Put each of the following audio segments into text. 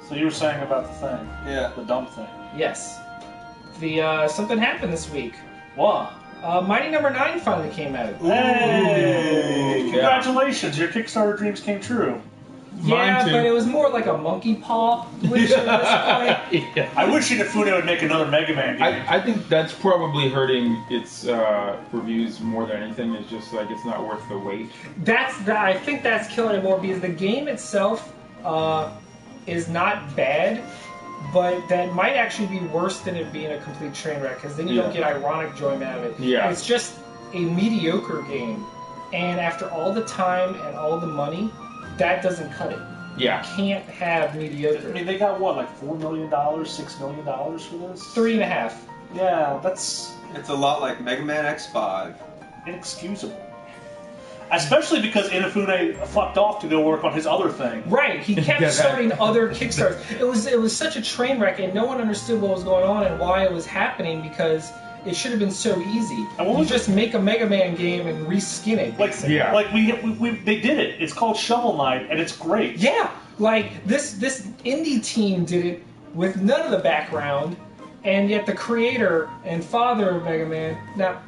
So you were saying about the thing. Yeah. The dumb thing. Yes. Something happened this week. What? Mighty Number 9 finally came out. Hey! Congratulations, your Kickstarter dreams came true. Yeah, but it was more like a monkey paw glitch at this point. Yeah. I wish Inafune would make another Mega Man game. I think that's probably hurting its reviews more than anything. It's just like it's not worth the wait. I think that's killing it more because the game itself is not bad, but that might actually be worse than it being a complete train wreck because then you don't get ironic enjoyment out of it. Yeah. It's just a mediocre game, and after all the time and all the money, that doesn't cut it. Yeah. You can't have mediocre. I mean, they got what, like $4 million, $6 million for this? 3.5. Yeah, that's... It's a lot like Mega Man X5. Inexcusable. Especially because Inafune fucked off to go work on his other thing. Right, he kept starting other Kickstarters. It was such a train wreck, and no one understood what was going on and why it was happening because it should have been so easy. You just make a Mega Man game and reskin it. Basically. Like they did it. It's called Shovel Knight, and it's great. Yeah, like this indie team did it with none of the background, and yet the creator and father of Mega Man,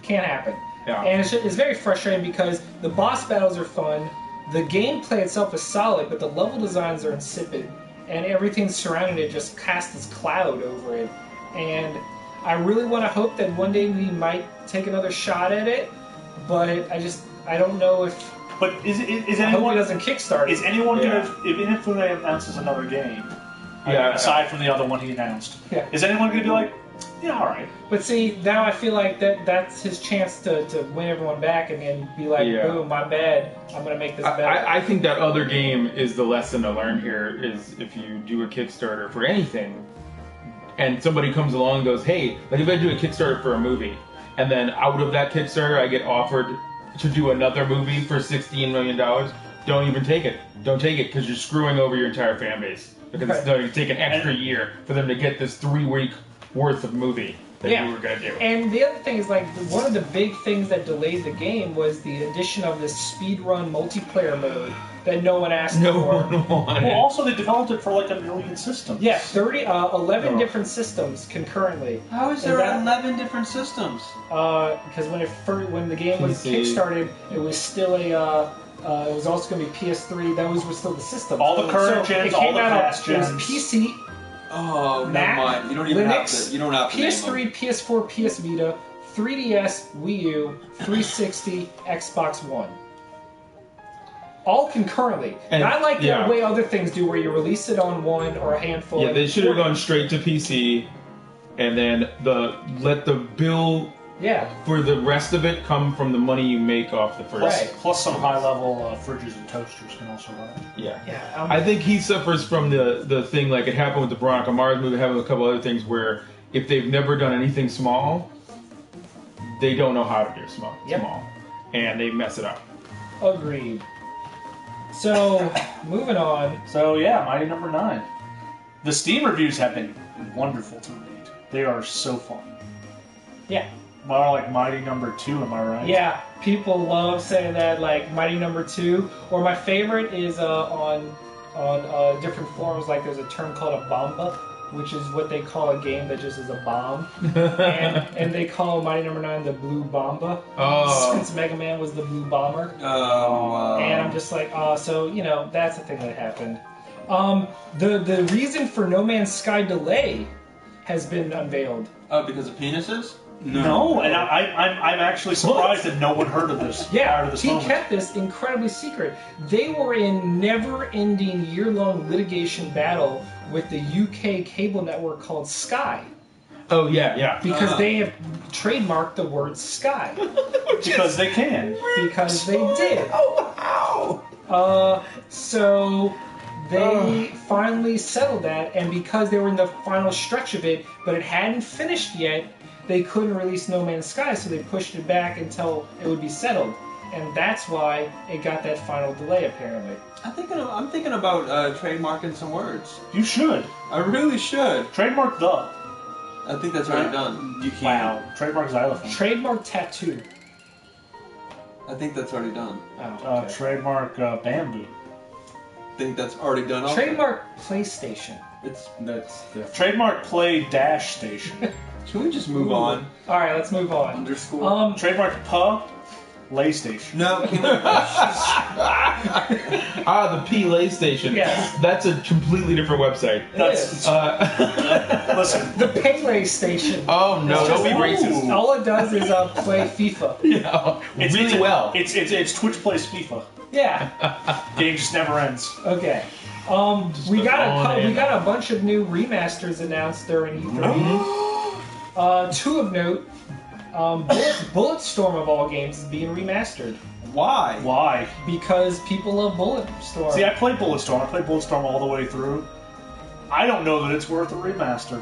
can't happen. Yeah. And it's very frustrating because the boss battles are fun, the gameplay itself is solid, but the level designs are insipid, and everything surrounding it just casts this cloud over it. And I really want to hope that one day we might take another shot at it, but I don't know if. But is anyone? I hope it doesn't kickstart. Is anyone gonna? If Inafune announces another game, aside from the other one he announced, is anyone gonna be like, yeah, all right? But see, now I feel like that's his chance to win everyone back and then be like, boom, my bad. I'm gonna make this better. I think that other game is the lesson to learn here. Is if you do a Kickstarter for anything, and somebody comes along and goes, hey, like if I do a Kickstarter for a movie, and then out of that Kickstarter I get offered to do another movie for $16 million, don't even take it. Don't take it, because you're screwing over your entire fan base. Because it's going to take an extra year for them to get this 3-week worth of movie that you were going to do. And the other thing is, like, one of the big things that delayed the game was the addition of this speedrun multiplayer mode that no one asked for. Well, also they developed it for like 1 million systems. Yeah, 11 different systems concurrently. How is there 11 different systems? Because when the game was kickstarted, it was still it was also going to be PS3. Those were still the systems. All the current gens, all the past gens. It was PC. Oh, Mac, never mind. You don't even Linux, have to. You don't have to. PS3, PS4, PS Vita, 3DS, Wii U, 360, Xbox One. All concurrently. Not like the way other things do, where you release it on one or a handful. Yeah, they should have gone straight to PC, and then let the bill for the rest of it come from the money you make off the first. Plus some high-level fridges and toasters can also run it. Yeah. I think he suffers from the thing like it happened with the Veronica Mars movie, it happened with a couple other things where if they've never done anything small, they don't know how to do small, and they mess it up. Agreed. So, moving on. So yeah, Mighty Number 9. The Steam reviews have been wonderful to read. They are so fun. Yeah. More like Mighty Number 2, am I right? Yeah, people love saying that, like Mighty Number 2. Or my favorite is on different forums, like there's a term called a bomba, which is what they call a game that just is a bomb. and they call Mighty Number 9 the Blue Bomba. Since Mega Man was the Blue Bomber. Oh, wow. And I'm just like, so, that's the thing that happened. The reason for No Man's Sky delay has been unveiled. Because of penises? No, and I'm actually surprised that no one heard of this prior to this moment. He kept this incredibly secret. They were in never-ending, year-long litigation battle with the UK cable network called Sky. Oh, yeah. Because they have trademarked the word Sky. Because they can. Because they did. Oh, wow. So they finally settled that, and because they were in the final stretch of it, but it hadn't finished yet, they couldn't release No Man's Sky, so they pushed it back until it would be settled. And that's why it got that final delay, apparently. I'm thinking about trademarking some words. You should. I really should. Trademark the. I think that's already done. You can't. Wow. Trademark xylophone. Trademark tattoo. I think that's already done. Oh, okay. Trademark bamboo. think that's already done. Trademark PlayStation. That's Trademark Play Dash Station. Can we just move on? All right, let's move on. underscore. Trademark PlayStation. No, can we? The P-Lay Station. Yes. That's a completely different website. That's listen. The Pele Station. Oh no, It's don't be just- racist. All it does is play FIFA. Yeah, really well. It's Twitch plays FIFA. Yeah. Game just never ends. Okay. We goes got on we and got a bunch of new remasters announced during E3. Two of note. Bulletstorm of all games is being remastered Why? Why? because people love Bulletstorm. See, I played Bulletstorm. I played Bulletstorm all the way through. I don't know that it's worth a remaster.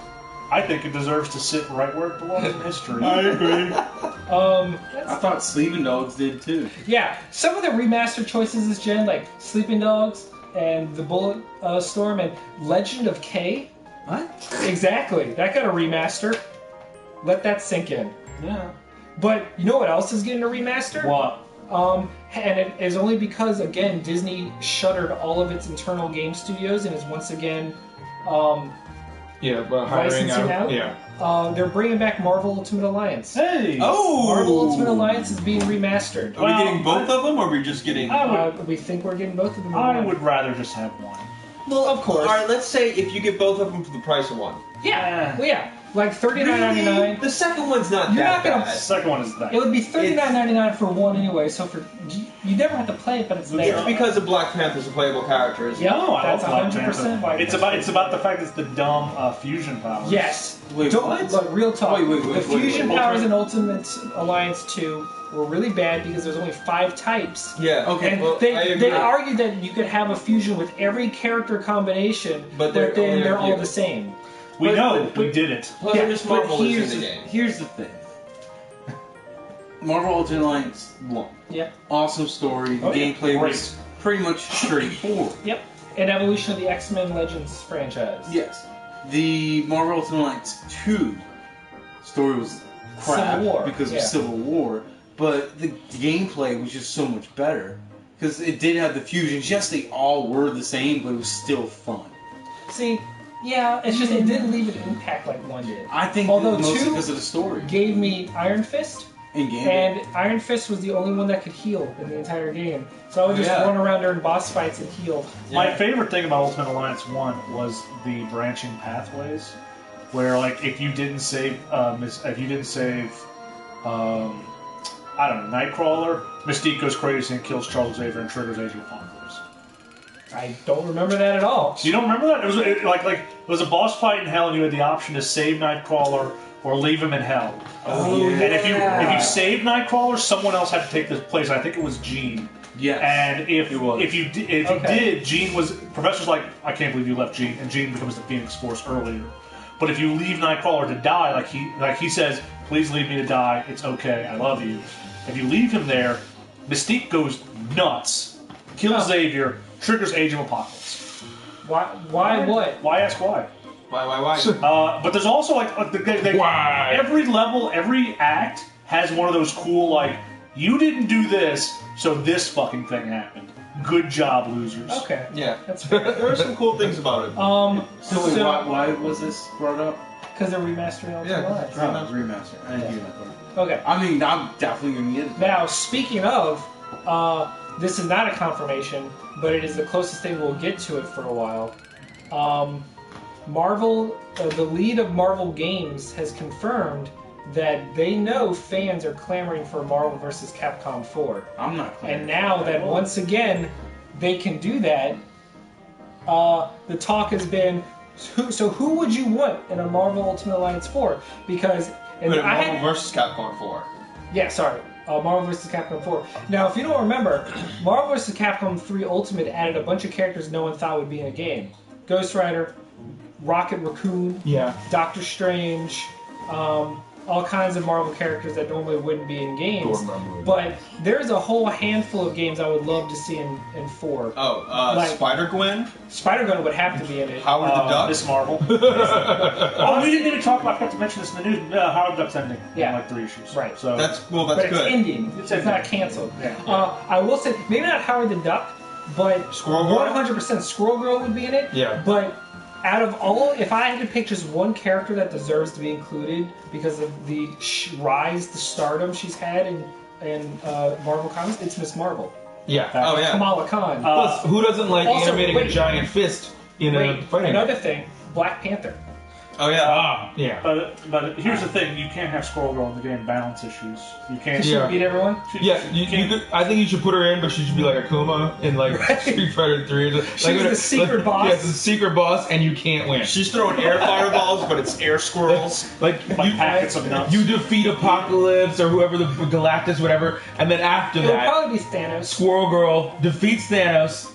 I think it deserves to sit right where it belongs in history. I agree. That's I thought Sleeping Dogs did too. Yeah, some of the remaster choices this gen, like Sleeping Dogs and the Bulletstorm and Legend of K. What? Exactly, that got a remaster. Let that sink in. Yeah. But you know what else is getting a remaster? What? And it is only because, again, Disney shuttered all of its internal game studios and is once again Yeah, but hiring licensing out. Yeah. They're bringing back Marvel Ultimate Alliance. Hey! Oh! Marvel Ultimate Alliance is being remastered. Are we getting both of them, or are we just getting? We think we're getting both of them. in I one. would rather just have one. Well, of course. All right, let's say if you get both of them for the price of one. Yeah. Well, yeah. Like $39.99. The second one's not You're that not gonna- The bad. second one is that. It would be $39.99 for one anyway. So you never have to play it, but it's there. It's because of Black Panther's a playable character, isn't Yep, No, I that's love Black 100% Panther. why. It's about the fact it's the dumb fusion powers. Yes. Wait, Don't, what? Look, real talk. Wait, the wait, fusion wait. powers in Ultimate Alliance 2 were really bad because there's only 5 types. it? Yeah. Okay. And well, I they agree. argued that you could have a fusion with every character combination, But but they're then only they're a all few. the same. We But- know. but- We did it. Plus, Yeah, Miss But Marvel is here's in the game. here's the thing. Marvel Ultimate Alliance 1. Yep. Awesome story. The Oh, yeah. gameplay Great. was pretty much straightforward. Yep. An evolution of the X-Men Legends franchise. Yes. The Marvel Ultimate Alliance 2 story was crap Civil War, because yeah. of Civil War, but the gameplay was just so much better because it did have the fusions. Yes, they all were the same, but it was still fun. See, yeah, it's just it didn't leave an impact like one did. I think Although mostly 2 because of the story gave me Iron Fist, in game. and Iron Fist was the only one that could heal in the entire game. So I would just Yeah. run around during boss fights and heal. My favorite thing about Ultimate Alliance 1 was the branching pathways, where like if you didn't save, I don't know, Nightcrawler, Mystique goes crazy and kills Charles Xavier and triggers Age of Apocalypse. I don't remember that at all. You don't remember that? It was a boss fight in Hell, and you had the option to save Nightcrawler or leave him in Hell. Oh, And if yeah. you saved Nightcrawler, someone else had to take this place. I think it was Jean. yes. And if It was. you Okay. did, Jean was Professor's like, I can't believe you left Jean, and Jean becomes the Phoenix Force earlier. But if you leave Nightcrawler to die, like he says, please leave me to die. It's okay. I love you. If you leave him there, Mystique goes nuts, kills Oh. Xavier, triggers Age of Apocalypse. Why what? Why ask why? Why? But there's also like Why? every level, every act has one of those cool like you didn't do this, so this fucking thing happened. Good job, losers. Okay, Yeah. that's fair. There are some cool things about it. So wait, why was this brought up? Because they're remastering Ultimate Yeah. Alliance. Oh, remaster. I didn't hear that part. Okay. I mean, I'm definitely gonna get it. Now, speaking of, this is not a confirmation, but it is the closest thing we'll get to it for a while. Marvel, the lead of Marvel Games, has confirmed that they know fans are clamoring for Marvel vs. Capcom 4. I'm not clear. And now that once again they can do that, the talk has been, so who would you want in a Marvel Ultimate Alliance 4? Because But Marvel vs. Capcom 4. Yeah, sorry. Marvel vs. Capcom 4. Now, if you don't remember, Marvel vs. Capcom 3 Ultimate added a bunch of characters no one thought would be in a game. Ghost Rider, Rocket Raccoon, Yeah. Doctor Strange, all kinds of Marvel characters that normally wouldn't be in games. Dormammu. But there's a whole handful of games I would love to see in 4. Oh, Like- Spider-Gwen, Spider-Gwen would have to be in it. Howard the Duck. Miss Marvel. Oh, we didn't even talk about. I forgot to mention this in the news. Howard the Duck's ending. Yeah. In like 3 issues. Right. So That's but it's good. ending. It's not canceled. Yeah. I will say, maybe not Howard the Duck, but Squirrel Girl? 100% Squirrel Girl would be in it. Yeah. But out of all, if I had to pick just one character that deserves to be included because of the rise to stardom she's had in Marvel Comics, it's Miss Marvel. Yeah. Oh, yeah. Kamala Khan. Plus, who doesn't like also, animating a wait. giant fist in a fighting Another game? thing, Black Panther. Oh, yeah. Ah, yeah. But here's the thing: you can't have Squirrel Girl in the game. Balance issues. You can't. She Yeah. beat everyone. Yeah, you could, I think you should put her in, but she should be like Akuma in like Street Fighter 3. She was the secret boss? Yeah, it's the secret boss, and you can't win. She's throwing air fireballs, but it's air squirrels. Like Like packets of nuts. you defeat Apocalypse or whoever the Galactus, whatever, and then after It'll that, probably be Thanos. Squirrel Girl defeats Thanos,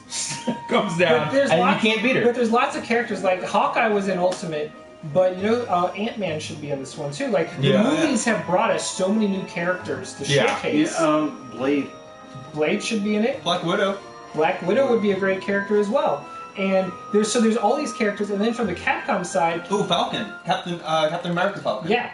comes down, and you can't beat her. But there's lots of characters, like Hawkeye was in Ultimate, but Ant-Man should be in this one too. Like, the Yeah. movies have brought us so many new characters to Yeah. showcase. Blade. Blade should be in it. Black Widow. Black Widow would be a great character as well. And there's all these characters, and then from the Capcom side, Ooh, Falcon. Captain America Falcon. yeah,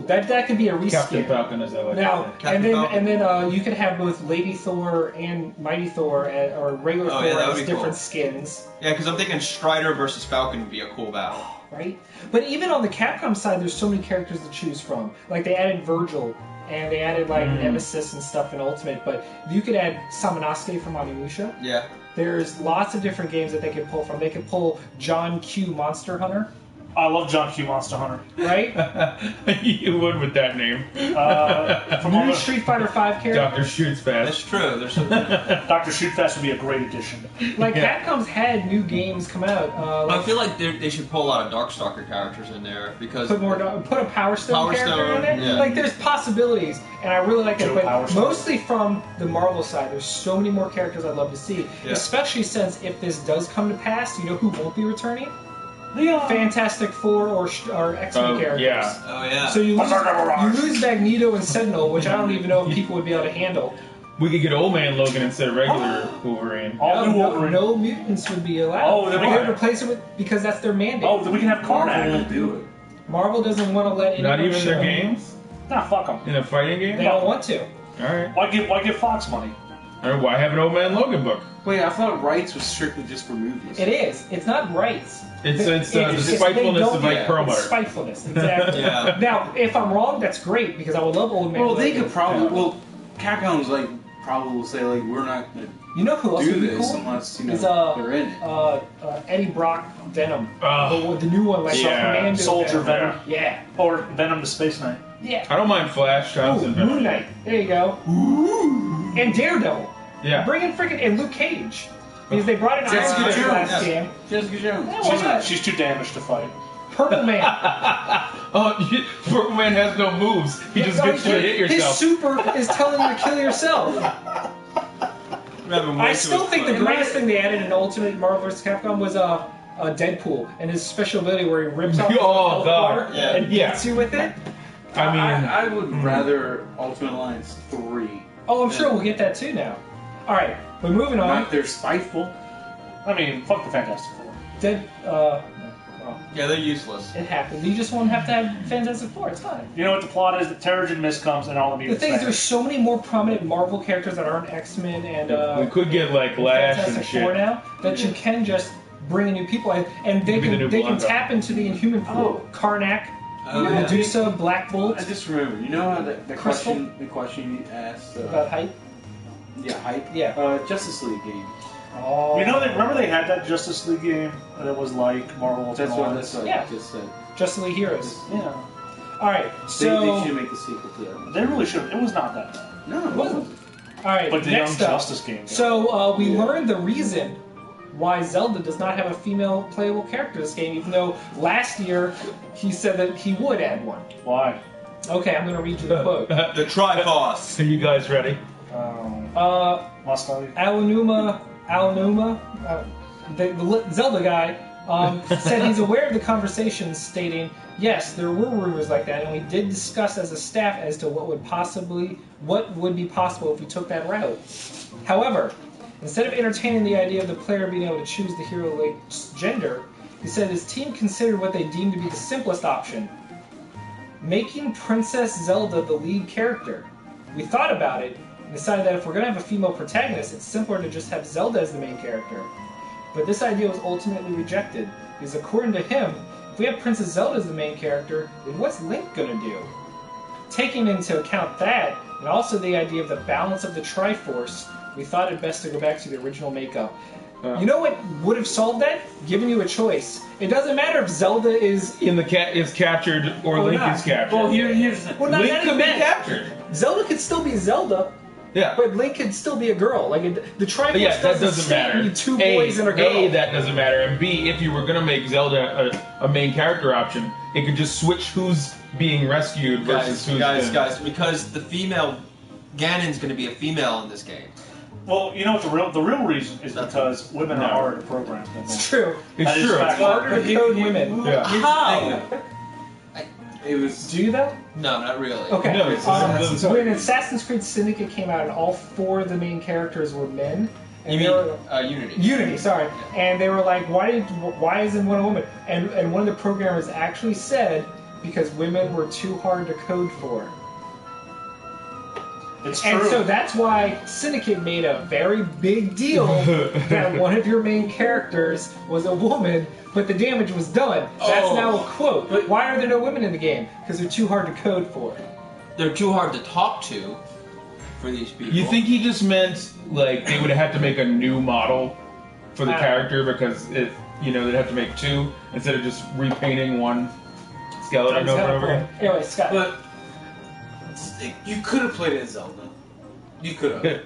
that could be a reskin. Captain Falcon is that what Now, Captain and Falcon. then you could have both Lady Thor and Mighty Thor, or regular Oh, Thor yeah, that would as be different cool. skins, Yeah, because I'm thinking Strider versus Falcon would be a cool battle. right? But even on the Capcom side, there's so many characters to choose from. Like, they added Virgil, and they added, like, Nemesis and stuff in Ultimate, but you could add Samanosuke from Onimusha. Yeah. There's lots of different games that they could pull from. They could pull John Q Monster Hunter, I love John Q. Monster Hunter. right? You would with that name. From all New the, Street Fighter V character. Doctor Shoots That's Fast. true. There's some, Dr. Shootfast would be a great addition. Like, Yeah. Capcom's had new games come out. I Like, feel like they should pull a lot of Darkstalker characters in there because put a Power Stone Power character Stone, in there. yeah. Like, there's possibilities, and I really like that. Joe But Power Stone. mostly from the Marvel side, there's so many more characters I'd love to see. Yeah. Especially since if this does come to pass, you know who won't be returning? Leon. Fantastic Four or X-Men Oh, characters. yeah. oh yeah. So you lose Magneto and Sentinel, which I don't even know if people would be able to handle. We could get Old Man Logan instead of regular Wolverine. All new No, Wolverine. no mutants would be allowed. Oh, then we They can- would replace it with, because that's their mandate. Oh, then we can have Karnak. do it. Marvel doesn't want to let Not anyone even their show. games Nah, fuck them. in a fighting game. They don't want to. All right. Why give Fox money? All right. Why have an Old Man Logan book? Wait, I thought rights was strictly just for movies. It is. It's not rights. It's the they spitefulness don't- of Mike It's Perlmutter. spitefulness, exactly. Yeah. Now, if I'm wrong, that's great because I would love Old Man. Well, they Logan. could probably. Well, Capcom's like probably will say like we're not gonna You know who else do would be this cool? unless Is, they're in it. Eddie Brock Venom, Oh, the new one, like yeah. Commando Soldier Venom. Yeah, Or Venom the Space Knight. yeah. I don't mind Flash Ooh, Thompson. Moon Knight. There you go. And Daredevil. Yeah. Bring in freaking and Luke Cage because they brought in Iron Jessica Fist Jones. last Yeah. game. Jessica Jones. Yeah, why not? She's too damaged to fight. Purple Man. Oh, Purple Man has no moves. He just gets you to hit His yourself. super is telling you to kill yourself. I still think the greatest thing they added in Ultimate Marvel vs. Capcom was Deadpool and his special ability where he rips off his Oh, health God. bar Yeah. and Yeah. beats you with it. I mean, I would rather Ultimate Alliance 3. Oh, I'm sure we'll get that too now. All right, but moving on. Not they're spiteful. I mean, fuck the Fantastic Four. Well, Yeah, they're useless. it happened. You just won't have to have Fantastic Four. It's fine. You know what the plot is? That Terrigen Mist comes and all the The mutants. thing is, vanish. there's so many more prominent Marvel characters that aren't X-Men and we could get like Lash and Fantastic Four shit. now that you can just bring in new people in, and they Maybe the new can Blanca. tap into the Inhuman pool. Karnak, Oh, yeah. Medusa, Black Bolt, I just remember. You know how the Crystal? question you asked. about hype. Yeah, hype. Yeah. Justice League game. Oh, You know, remember they had that Justice League game that was like Marvel Ultimate That's what Alliance? I just said. Justice League Heroes. Yeah. All right, They so should make the sequel to that. They really should. It was not that bad. No, it wasn't. wasn't. all right, But the Young next up. Justice game. yeah. So we learned the reason why Zelda does not have a female playable character in this game, even though last year he said that he would add one. Why? Okay, I'm going to read you the quote. The Triforce. Are you guys ready? Must I? Aonuma, the Zelda guy, said he's aware of the conversations, stating, "Yes, there were rumors like that, and we did discuss as a staff as to what would be possible if we took that route. However, instead of entertaining the idea of the player being able to choose the hero-like gender, he said his team considered what they deemed to be the simplest option: making Princess Zelda the lead character. We thought about it. and decided that if we're going to have a female protagonist, it's simpler to just have Zelda as the main character. But this idea was ultimately rejected, because according to him, if we have Princess Zelda as the main character, then what's Link going to do? Taking into account that, and also the idea of the balance of the Triforce, we thought it best to go back to the original makeup. You know what would have solved that? Giving you a choice. It doesn't matter if Zelda is is captured or Link not. is captured. Well, here's the Well, not Link that could be meant. captured. Zelda could still be Zelda, Yeah. but Link could still be a girl. Like the Triforce Yeah, that doesn't stand matter. you two boys and a girl. A, that doesn't matter. And B, if you were going to make Zelda a main character option, it could just switch who's being rescued versus who's guys, because the female Ganon's going to be a female in this game. Well, you know what the real reason is because women are No. harder to program than men. It's true. It's That is true. fact. Harder to code women. Yeah. How? It was. Do you though? No, not really. Okay. No, it's when Assassin's Creed Syndicate came out and all 4 of the main characters were men, and You they mean were, Unity? Unity, sorry, and they were like, why isn't one a woman? And one of the programmers actually said because women were too hard to code for. It's true. And so that's why Syndicate made a very big deal that one of your main characters was a woman, but the damage was done. That's Oh. now a quote. But why are there no women in the game? Because they're too hard to code for. They're too hard to talk to for these people. You think he just meant like they would have to make a new model for the character because they'd have to make 2 instead of just repainting one skeleton over and over again? Anyway, Scott. But you could have played it as Zelda. You could have.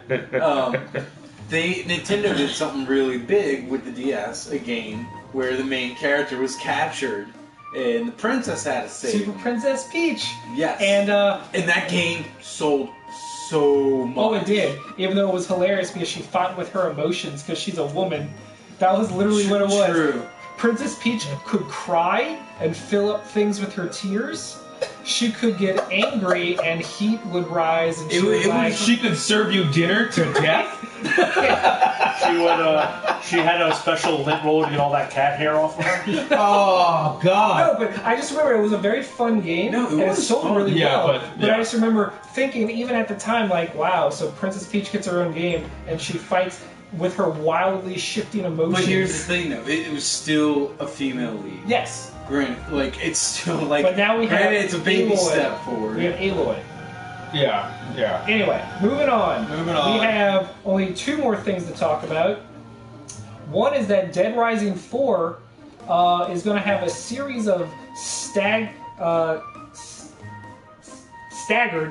Nintendo did something really big with the DS, a game where the main character was captured and the princess had to save Super him. Princess Peach. Yes. And that game sold so much. oh, it did. Even though it was hilarious because she fought with her emotions because she's a woman. That was literally what it was. True. Princess Peach could cry and fill up things with her tears. She could get angry and heat would rise and she would like... She could serve you dinner to death. She had a special lint roller to get all that cat hair off of her. Oh God! No, but I just remember it was a very fun game. No, it and was it sold fun. really Yeah, well. but I just remember thinking, even at the time, like, wow, so Princess Peach gets her own game and she fights with her wildly shifting emotions. But here's the thing, though. It was still a female lead. Yes. Granted, like, it's still, like... But now we have granted, it's a baby Aloy. step forward. We have Aloy. Yeah. Anyway, moving on. Moving on. We have only 2 more things to talk about. One is that Dead Rising 4 is going to have a series of staggered.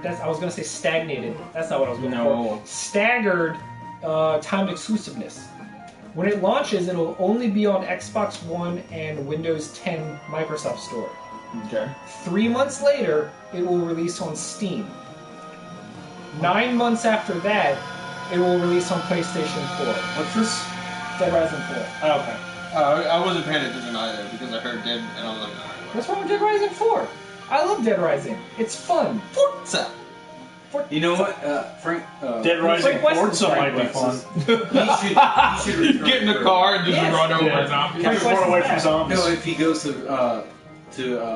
I was going to say stagnated. That's not what I was going for. Staggered timed exclusiveness. When it launches, it'll only be on Xbox One and Windows 10 Microsoft Store. Okay. 3 months later, it will release on Steam. 9 months after that, it will release on PlayStation 4. What's this? Dead Rising 4. Oh, okay. I wasn't paying attention either because I heard Dead and I was like, alright. What's wrong with Dead Rising 4? I love Dead Rising. It's fun. Forza! You know what, Frank... Dead Rising Frank West Forza is might be Frank fun. West he should You get in the car and just Yes. run over Yeah. a zombie. Frank Run West away is from back. zombies. No, if he goes to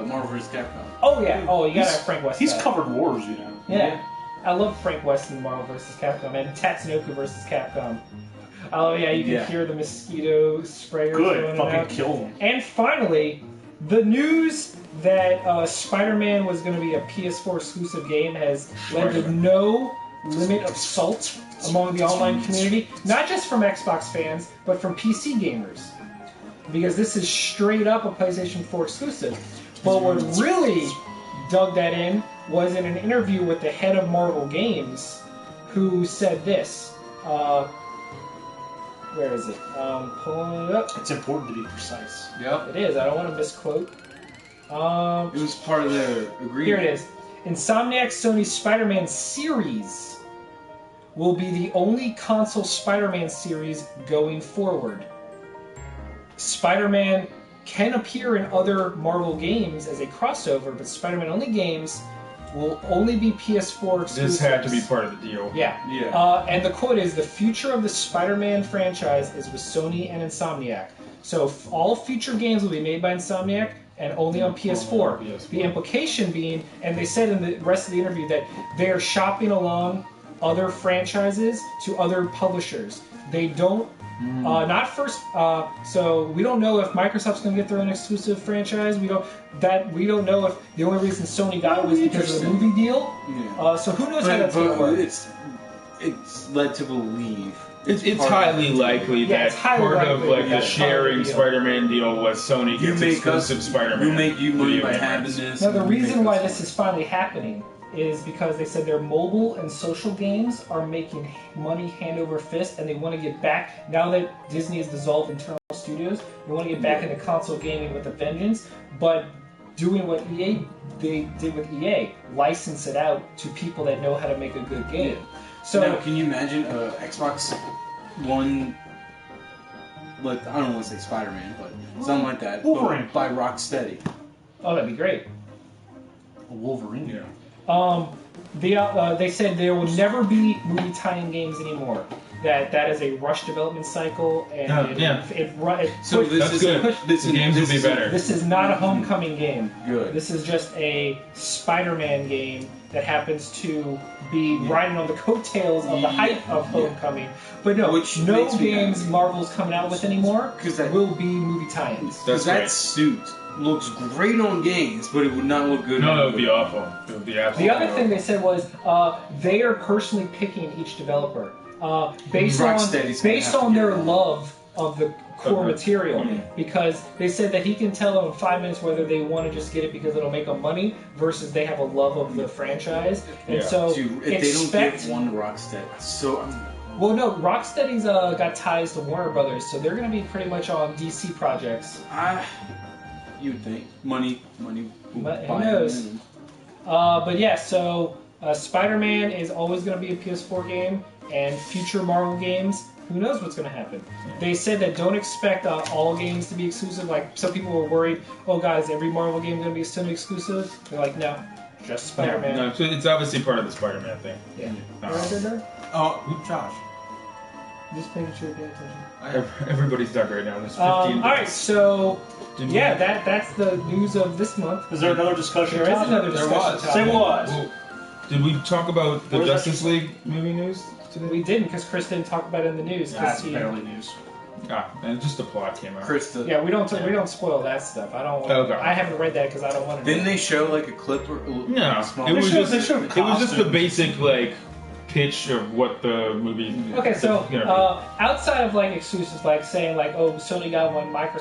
Marvel vs. Capcom. Oh, yeah. Oh, you gotta have Frank West. He's back. covered wars, you know. Yeah. I love Frank West in Marvel vs. Capcom and Tatsunoko vs. Capcom. Oh, yeah, you can Yeah. hear the mosquito sprayers Good. going in and Fucking out. kill them. And finally, the news that Spider-Man was going to be a PS4 exclusive game has led to no limit of salt among the online community, not just from Xbox fans, but from PC gamers. Because this is straight up a PlayStation 4 exclusive. But what really dug that in was in an interview with the head of Marvel Games, who said this. Where is it? Pulling it up. It's important to be precise. Yep. It is. I don't want to misquote. It was part of their agreement. Here it is. Insomniac Sony's Spider-Man series will be the only console Spider-Man series going forward. Spider-Man can appear in other Marvel games as a crossover, but Spider-Man only games will only be PS4 exclusives. This had to be part of the deal. Yeah. Yeah. And the quote is, the future of the Spider-Man franchise is with Sony and Insomniac. So all future games will be made by Insomniac and only on PS4. PS4. The implication being, and they said in the rest of the interview, that they are shopping along other franchises to other publishers. They don't. Not first. So we don't know if Microsoft's going to get their own exclusive franchise. We don't know if the only reason Sony got it was because of the movie deal. Yeah. So who knows how that's going to work? It's led to believe. It's highly likely Yeah, that it's highly part of likely like the that's part of sharing the deal. Spider-Man deal was Sony You gets make exclusive Spider-Man. You make you money video by game having rights. this. Now, the and you reason make why us this is finally happening is because they said their mobile and social games are making money hand over fist, and they want to get back, now that Disney has dissolved internal studios, they want to get back into console gaming with a vengeance, but doing what they did with EA, license it out to people that know how to make a good game. So now, can you imagine Xbox One, like, I don't want to say Spider-Man, but something like that, Wolverine. but by Rocksteady. oh, that'd be great. A Wolverine. Yeah. They said there will never be movie tie-in games anymore. That is a rush development cycle, and So That's good. The games will be better. This is not a Homecoming game. Good. This is just a Spider-Man game that happens to be riding on the coattails of the hype of Homecoming. But no, Which no makes me games happy. Marvel's coming out with anymore 'Cause that- will be movie tie-ins. Because That's that great. suit looks great on games, but it would not look good. No, on it would be awful. It would be absolutely The other awful. thing they said was they are personally picking each developer based Rocksteady's gonna have to on get their it. love of the core Okay. material, because they said that he can tell them in 5 minutes whether they want to just get it because it'll make them money versus they have a love of the franchise. And Yeah. so Dude, if they don't expect. give one to Rocksteady, so Well, no, Rocksteady's got ties to Warner Brothers, so they're going to be pretty much on DC projects. you'd think money. But who knows? But yeah, so Spider-Man is always going to be a PS4 game, and future Marvel games, who knows what's going to happen. They said that don't expect all games to be exclusive. Like, some people were worried, oh guys, every Marvel game going to be Sony exclusive? They're like, no, just Spider-Man. No, so it's obviously part of the Spider-Man thing. Yeah. No. Right there? Oh, Josh. Just making sure you pay attention. Everybody's stuck right now. There's 15 Alright, so, Did we- yeah, that's the news of this month. Is there another discussion There is topic? another There discussion was. topic. Say what? Well, did we talk about the What is that? Justice League movie news today? We didn't, because Chris didn't talk about it in the news. 'cause That's he- barely news. And just the plot came out. Krista. Yeah, we don't spoil that stuff. I don't. Okay. I haven't read that because I don't want to. Didn't they show like a clip or No, small? it was showed- just they showed it was just the costumes. basic like pitch of what the movie. Okay, so you know, outside of like exclusives, like saying like, oh, Sony got one, Microsoft